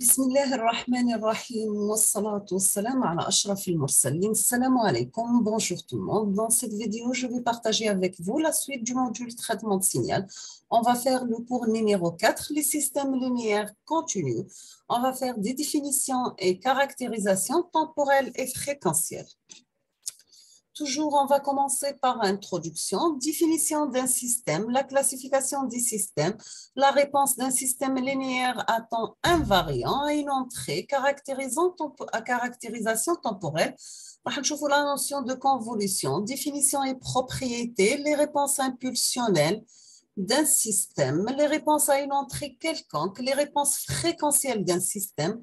بسم الله الرحمن الرحيم والصلاة والسلام على أشرف المرسلين. Salam alaikum, bonjour tout le monde. Dans cette vidéo, je vais partager avec vous la suite du module traitement de signal. On va faire le cours numéro 4, les systèmes linéaires continus. On va faire des définitions et caractérisations temporelles et fréquentielles. Toujours, on va commencer par introduction, définition d'un système, la classification des systèmes, la réponse d'un système linéaire à temps invariant à une entrée, caractérisation temporelle. On va la notion de convolution, définition et propriétés, les réponses impulsionnelles d'un système, les réponses à une entrée quelconque, les réponses fréquentielles d'un système.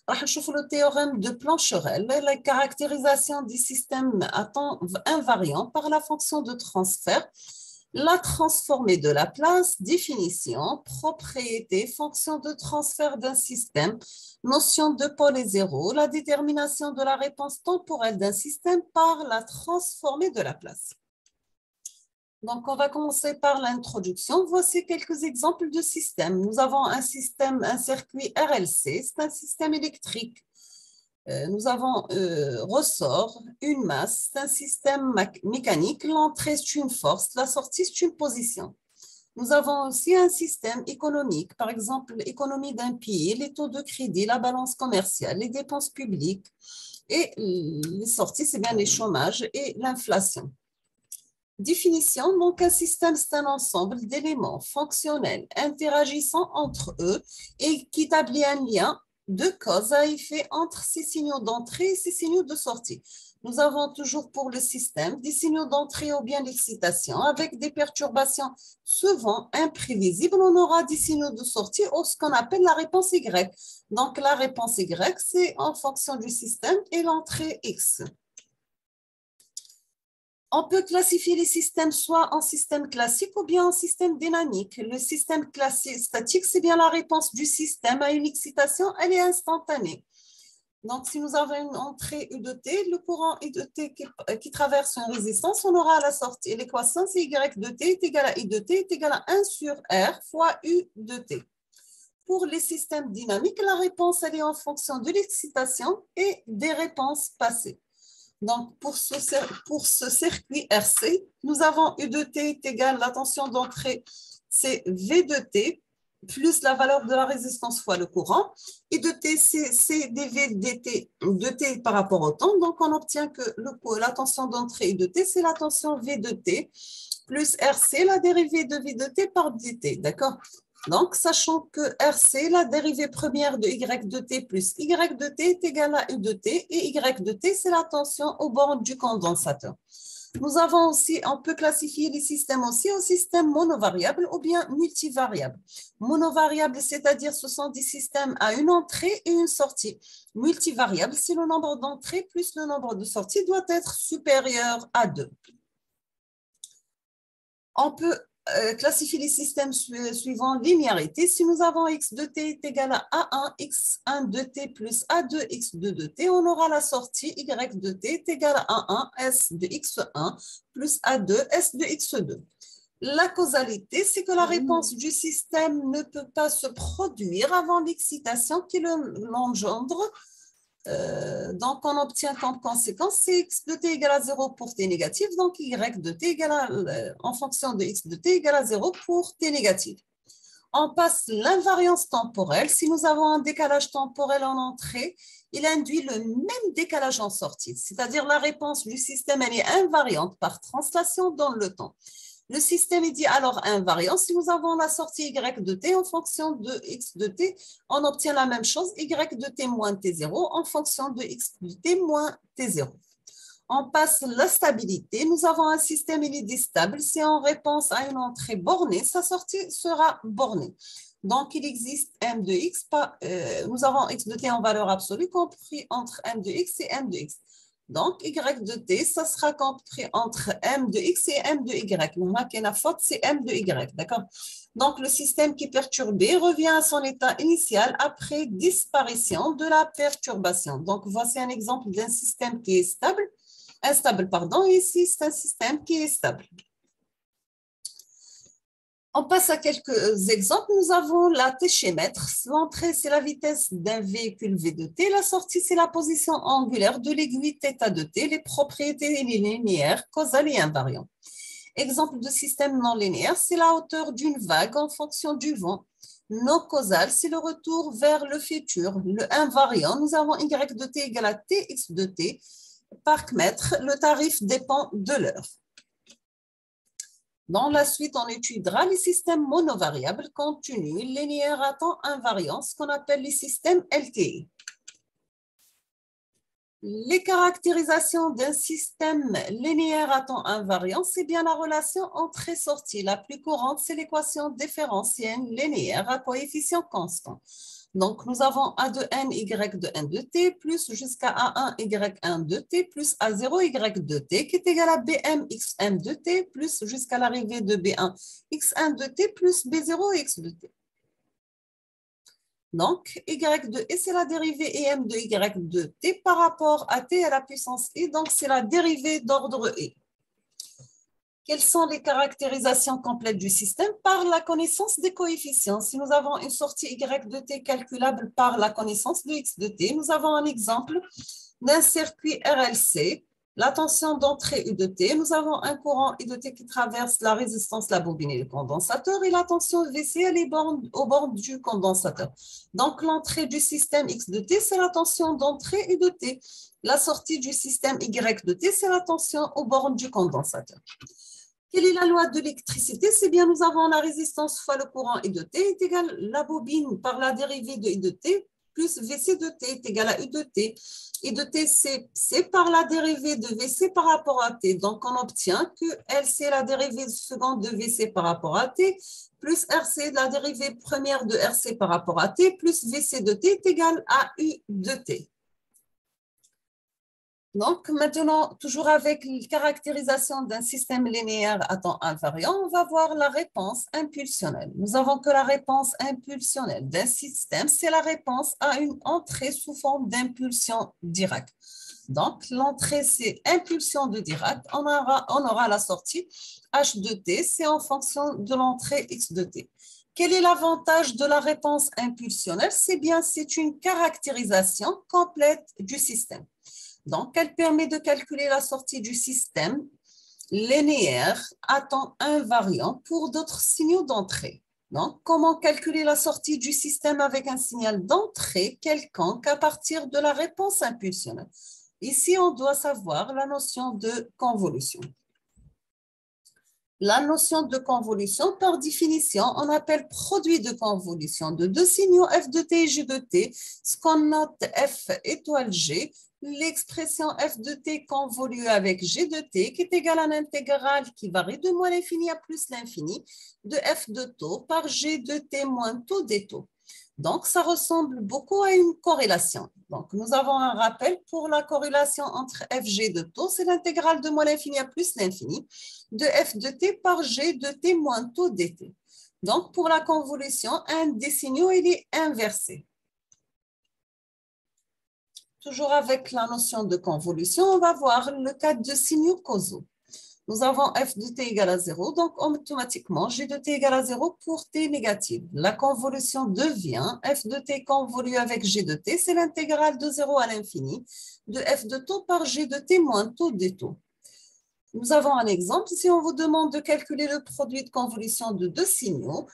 راح نشوفوا le théorème de Plancherel, la caractérisation du système à temps invariant par la fonction de transfert, la transformée de la place, définition, propriété, fonction de transfert d'un système, notion de pôle et zéro, la détermination de la réponse temporelle d'un système par la transformée de la place. Donc, on va commencer par l'introduction. Voici quelques exemples de systèmes. Nous avons un système, un circuit RLC, c'est un système électrique. Nous avons ressort, une masse, c'est un système mécanique. L'entrée, c'est une force, la sortie, c'est une position. Nous avons aussi un système économique, par exemple, l'économie d'un pays, les taux de crédit, la balance commerciale, les dépenses publiques. Et les sorties, c'est bien les chômages et l'inflation. Définition, donc un système, c'est un ensemble d'éléments fonctionnels interagissant entre eux et qui établit un lien de cause à effet entre ces signaux d'entrée et ces signaux de sortie. Nous avons toujours pour le système des signaux d'entrée ou bien l'excitation avec des perturbations souvent imprévisibles. On aura des signaux de sortie ou ce qu'on appelle la réponse Y. Donc la réponse Y, c'est en fonction du système et l'entrée X. On peut classifier les systèmes soit en système classique ou bien en système dynamique. Le système classique statique, c'est bien la réponse du système à une excitation, elle est instantanée. Donc, si nous avons une entrée U de T, le courant I de T qui traverse une résistance, on aura à la sortie l'équation, c'est Y de T est égal à I de T est égal à 1 sur R fois U de T. Pour les systèmes dynamiques, la réponse, elle est en fonction de l'excitation et des réponses passées. Donc, pour ce circuit RC, nous avons U de T est égal à la tension d'entrée, c'est V de T, plus la valeur de la résistance fois le courant. I de T, c'est dV de T par rapport au temps. Donc, on obtient que la tension d'entrée I de T, c'est la tension V de T, plus RC, la dérivée de V de T par dt. D'accord? Donc, sachant que RC, la dérivée première de Y de T plus Y de T est égale à U de T et Y de T, c'est la tension aux bornes du condensateur. Nous avons aussi, on peut classifier les systèmes aussi au système monovariable ou bien multivariable. Monovariable, c'est-à-dire ce sont des systèmes à une entrée et une sortie. Multivariable, c'est le nombre d'entrées plus le nombre de sorties doit être supérieur à 2. On peut classifier les systèmes suivant linéarité. Si nous avons x de t est égal à a1, x1 de t plus a2, x2 de t, on aura la sortie y de t est égal à a1, s de x1 plus a2, s de x2. La causalité, c'est que la réponse du système ne peut pas se produire avant l'excitation qui l'engendre. Donc, on obtient comme conséquence, c'est x de t égale à 0 pour t négatif, donc y de t égale à, en fonction de x de t égale à 0 pour t négatif. On passe l'invariance temporelle. Si nous avons un décalage temporel en entrée, il induit le même décalage en sortie, c'est-à-dire la réponse du système, elle est invariante par translation dans le temps. Le système est dit alors invariant. Si nous avons la sortie y de t en fonction de x de t, on obtient la même chose, y de t moins t0 en fonction de x de t moins t0. On passe la stabilité. Nous avons un système, il est stable. Si en réponse à une entrée bornée, sa sortie sera bornée. Donc, il existe m de x, nous avons x de t en valeur absolue compris entre m de x et m de x. Donc, y de t, ça sera compris entre m de x et m de y. La faute, c'est m de y, d'accord? Donc, le système qui est perturbé revient à son état initial après disparition de la perturbation. Donc, voici un exemple d'un système qui est stable, instable, pardon, et ici, c'est un système qui est stable. On passe à quelques exemples. Nous avons la téchémètre. L'entrée, c'est la vitesse d'un véhicule V de t. La sortie, c'est la position angulaire de l'aiguille θ de t. Les propriétés linéaires, causales et invariants. Exemple de système non linéaire, c'est la hauteur d'une vague en fonction du vent. Non causal, c'est le retour vers le futur. Le invariant, nous avons y de t égale à tx de t par mètre. Le tarif dépend de l'heure. Dans la suite, on étudiera les systèmes monovariables, continus, linéaires à temps invariant, ce qu'on appelle les systèmes LTI. Les caractérisations d'un système linéaire à temps invariant, c'est bien la relation entrée-sortie. La plus courante, c'est l'équation différentielle linéaire à coefficient constant. Donc, nous avons A de n, y de n de t, plus jusqu'à A1, y1 de t, plus A0, y de t, qui est égal à Bm, xm de t, plus jusqu'à l'arrivée de B1, x1 de t, plus B0, x de t. Donc, y de et c'est la dérivée em de y de t par rapport à t à la puissance i, donc c'est la dérivée d'ordre i. Quelles sont les caractérisations complètes du système? Par la connaissance des coefficients. Si nous avons une sortie y de t calculable par la connaissance de x de t, nous avons un exemple d'un circuit RLC, la tension d'entrée U de t, nous avons un courant I de t qui traverse la résistance, la bobine et le condensateur, et la tension VC, elle est aux bornes du condensateur. Donc, l'entrée du système X de t, c'est la tension d'entrée U de t. La sortie du système Y de t, c'est la tension aux bornes du condensateur. Quelle est la loi de l'électricité? C'est bien, nous avons la résistance fois le courant I de t est égal à la bobine par la dérivée de I de t plus VC de t est égal à U de t. I de t, c'est par la dérivée de VC par rapport à t. Donc, on obtient que LC, la dérivée seconde de VC par rapport à t, plus RC, la dérivée première de RC par rapport à t, plus VC de t est égal à U de t. Donc, maintenant, toujours avec la caractérisation d'un système linéaire à temps invariant, on va voir la réponse impulsionnelle. Nous avons que la réponse impulsionnelle d'un système, c'est la réponse à une entrée sous forme d'impulsion Dirac. Donc, l'entrée, c'est impulsion de Dirac. On aura la sortie H de t, c'est en fonction de l'entrée X de t. Quel est l'avantage de la réponse impulsionnelle? C'est bien, c'est une caractérisation complète du système. Donc, elle permet de calculer la sortie du système linéaire à temps invariant pour d'autres signaux d'entrée. Donc, comment calculer la sortie du système avec un signal d'entrée quelconque à partir de la réponse impulsionnelle? Ici, on doit savoir la notion de convolution. La notion de convolution, par définition, on appelle produit de convolution de deux signaux f de t et g de t, ce qu'on note f étoile g, l'expression f de t convolue avec g de t qui est égale à l'intégrale qui varie de moins l'infini à plus l'infini de f de taux par g de t moins taux des taux. Donc, ça ressemble beaucoup à une corrélation. Donc, nous avons un rappel pour la corrélation entre fg de taux, c'est l'intégrale de moins l'infini à plus l'infini de f de t par g de t moins taux dt. Donc, pour la convolution, un des signaux, il est inversé. Toujours avec la notion de convolution, on va voir le cas de signaux causaux. Nous avons f de t égale à 0, donc automatiquement, g de t égale à 0 pour t négative. La convolution devient f de t convolue avec g de t, c'est l'intégrale de 0 à l'infini de f de taux par g de t moins taux des taux. Nous avons un exemple. Si on vous demande de calculer le produit de convolution de deux signaux,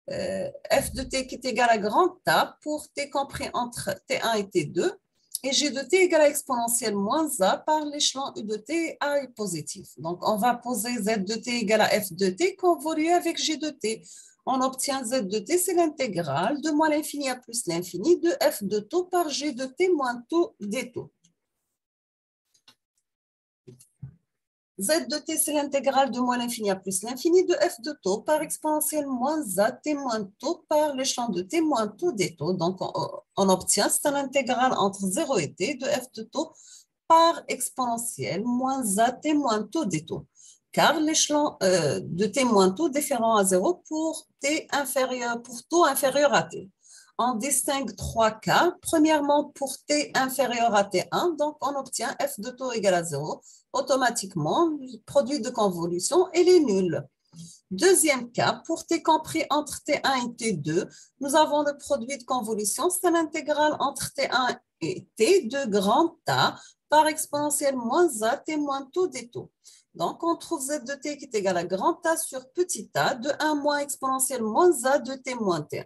f de t qui est égal à grand A pour t compris entre t1 et t2, et g de t égale à exponentielle moins a par l'échelon u de t, a est positif. Donc, on va poser z de t égale à f de t convolué avec g de t. On obtient z de t, c'est l'intégrale de moins l'infini à plus l'infini de f de taux par g de t moins taux des taux. Z de t, c'est l'intégrale de moins l'infini à plus l'infini de f de taux par exponentielle moins a t moins taux par l'échelon de t moins taux des taux. Donc, on obtient, c'est une intégrale entre 0 et t de f de taux par exponentielle moins a t moins taux des taux. Car l'échelon de t moins taux différent à 0 pour taux inférieur à t. On distingue trois cas. Premièrement, pour t inférieur à t1, donc on obtient f de taux égale à 0. Automatiquement, le produit de convolution, il est nul. Deuxième cas, pour t compris entre T1 et T2, nous avons le produit de convolution, c'est l'intégrale entre T1 et T de grand A par exponentielle moins A, T moins taux des taux. Donc, on trouve Z de T qui est égal à grand A sur petit a de 1 moins exponentielle moins A de T moins T1.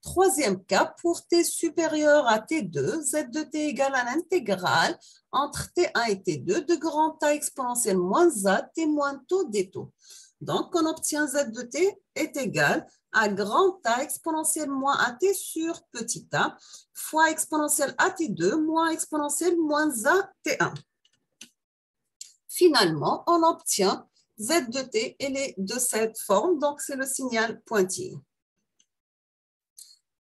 Troisième cas, pour T supérieur à T2, Z de T égale à l'intégrale entre T1 et T2 de grand A exponentielle moins A, T moins taux des taux. Donc, on obtient Z de T est égal à grand A exponentielle moins AT sur petit a fois exponentielle AT2 moins exponentielle moins AT1. Finalement, on obtient Z de T, elle est de cette forme, donc c'est le signal pointillé.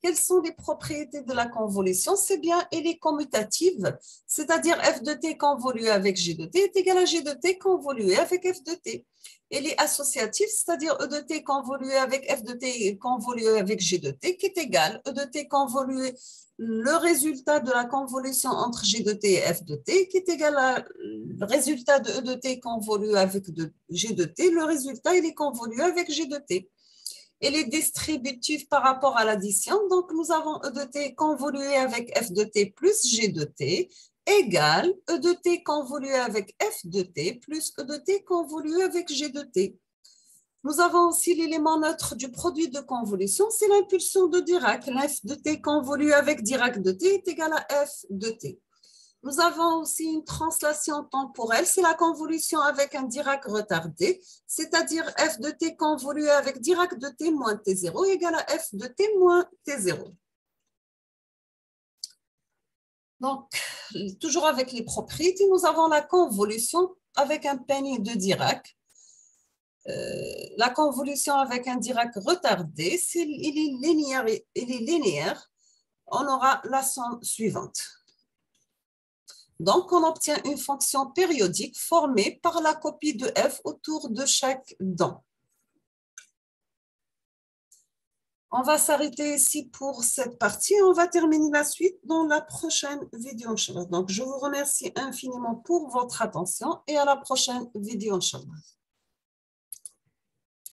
Quelles sont les propriétés de la convolution? C'est bien, elle est commutative, c'est-à-dire f de t convolué avec g de t est égal à g de t convolué avec f de t. Elle est associative, c'est-à-dire e de t convolué avec f de t convolué avec g de t qui est égal e de t convolué le résultat de la convolution entre g de t et f de t qui est égal à le résultat de e de t convolué avec g de t. Le résultat, il est convolué avec g de t. Elle est distributive par rapport à l'addition. Donc, nous avons E de t convolué avec F de t plus G de t égale E de t convolué avec F de t plus E de t convolué avec G de t. Nous avons aussi l'élément neutre du produit de convolution, c'est l'impulsion de Dirac. F de t convolué avec Dirac de t est égal à F de t. Nous avons aussi une translation temporelle, c'est la convolution avec un Dirac retardé, c'est-à-dire f de t convolué avec Dirac de t moins t0 égale à f de t moins t0. Donc, toujours avec les propriétés, nous avons la convolution avec un peigne de Dirac. La convolution avec un Dirac retardé, il est linéaire, on aura la somme suivante. Donc, on obtient une fonction périodique formée par la copie de f autour de chaque dent. On va s'arrêter ici pour cette partie. On va terminer la suite dans la prochaine vidéo. Donc, je vous remercie infiniment pour votre attention et à la prochaine vidéo.